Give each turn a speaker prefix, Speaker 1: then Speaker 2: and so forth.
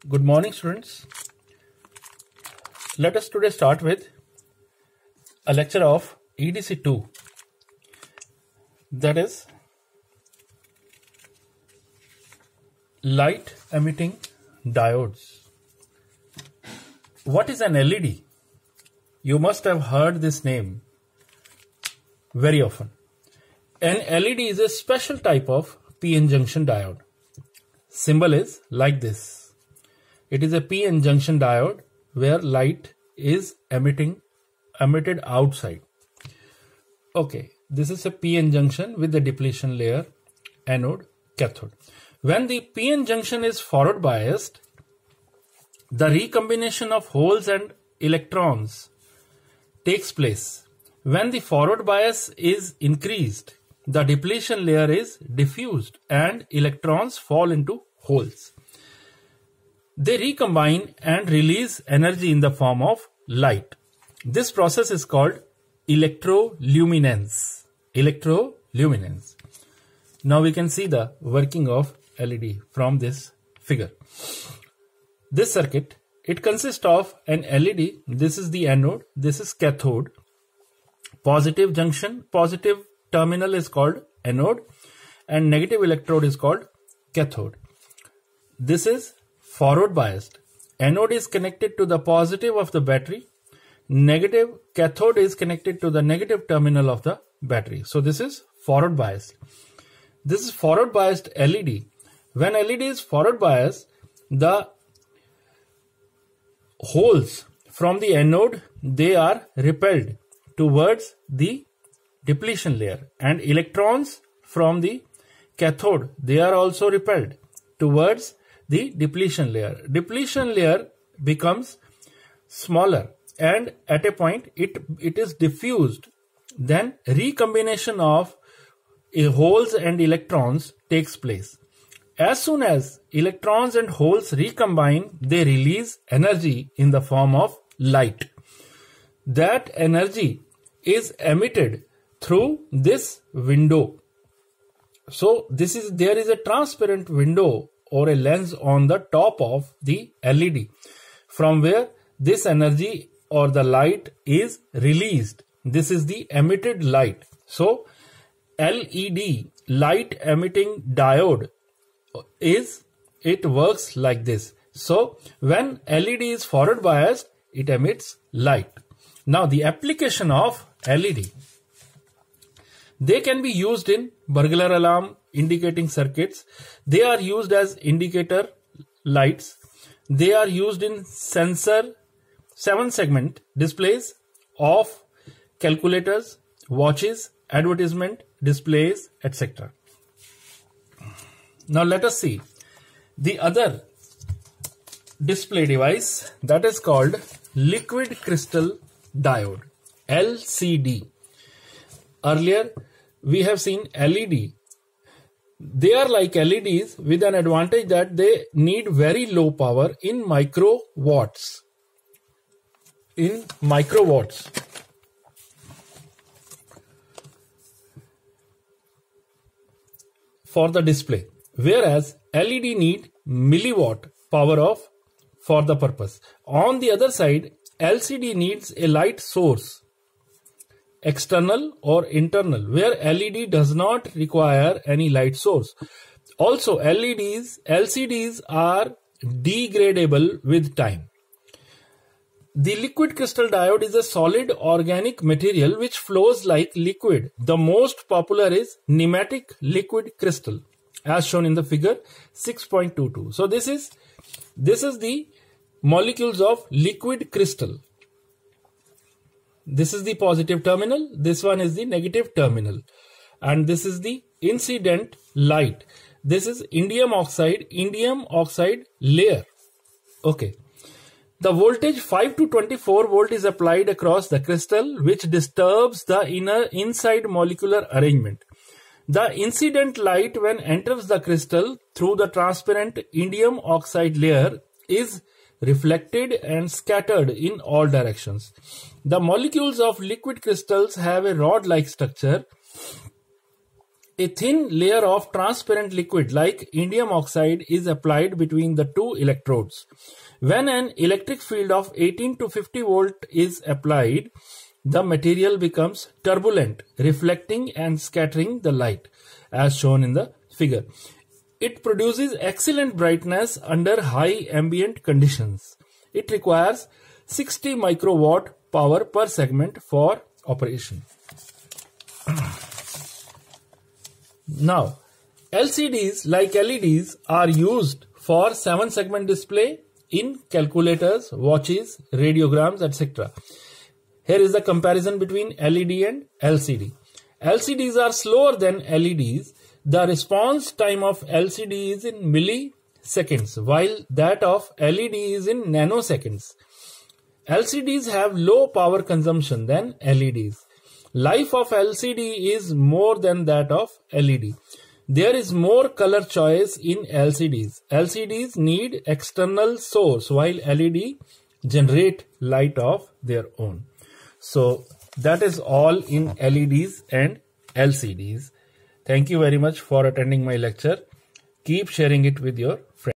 Speaker 1: Good morning, students. Let us today start with a lecture of EDC2, that is light emitting diodes. What is an LED? You must have heard this name very often. An LED is a special type of PN junction diode. Symbol is like this. It is a PN junction diode where light is emitted outside. Okay, this is a PN junction with the depletion layer, anode, cathode. When the PN junction is forward biased, the recombination of holes and electrons takes place. When the forward bias is increased, the depletion layer is diffused and electrons fall into holes. They recombine and release energy in the form of light. This process is called electroluminescence. Electroluminescence. Now we can see the working of LED from this figure. This circuit, it consists of an LED. This is the anode. This is cathode. Positive junction, positive terminal is called anode, and negative electrode is called cathode. This is forward biased. Anode is connected to the positive of the battery. Negative cathode is connected to the negative terminal of the battery. So this is forward biased. This is forward biased LED. When LED is forward biased, the holes from the anode, they are repelled towards the depletion layer, and electrons from the cathode, they are also repelled towards the depletion layer. Depletion layer becomes smaller, and at a point it is diffused. Then recombination of holes and electrons takes place. As soon as electrons and holes recombine, they release energy in the form of light. That energy is emitted through this window. So there is a transparent window or a lens on the top of the LED from where this energy or the light is released. This is the emitted light. So LED, light emitting diode, it works like this. So when LED is forward biased, it emits light. Now the application of LED. They can be used in burglar alarm, indicating circuits. They are used as indicator lights. They are used in sensor 7-segment displays of calculators, watches, advertisement displays, etc. Now let us see the other display device, that is called liquid crystal diode, LCD. Earlier we have seen LED. They are like LEDs with an advantage that they need very low power in microwatts. For the display, whereas LED need milliwatt power for the purpose. On the other side, LCD needs a light source, external or internal, where LED does not require any light source. Also, LCDs are degradable with time. The liquid crystal diode is a solid organic material which flows like liquid. The most popular is nematic liquid crystal, as shown in the figure 6.22. So this is the molecules of liquid crystal. This is the positive terminal, this one is the negative terminal, and this is the incident light. This is indium oxide layer. Okay. The voltage 5 to 24 volt is applied across the crystal, which disturbs the inside molecular arrangement. The incident light, when enters the crystal through the transparent indium oxide layer, is reflected and scattered in all directions. The molecules of liquid crystals have a rod-like structure A thin layer of transparent liquid like indium oxide is applied between the two electrodes. When an electric field of 18 to 50 volt is applied, the material becomes turbulent, reflecting and scattering the light, as shown in the figure. It produces excellent brightness under high ambient conditions. It requires 60 microwatt power per segment for operation. Now, LCDs like LEDs are used for 7-segment display in calculators, watches, radiograms, etc. Here is the comparison between LED and LCD. LCDs are slower than LEDs. The response time of LCD is in milliseconds, while that of LED is in nanoseconds. LCDs have low power consumption than LEDs. Life of LCD is more than that of LED. There is more color choice in LCDs. LCDs need external source while LED generate light of their own. So that is all in LEDs and LCDs. Thank you very much for attending my lecture. Keep sharing it with your friends.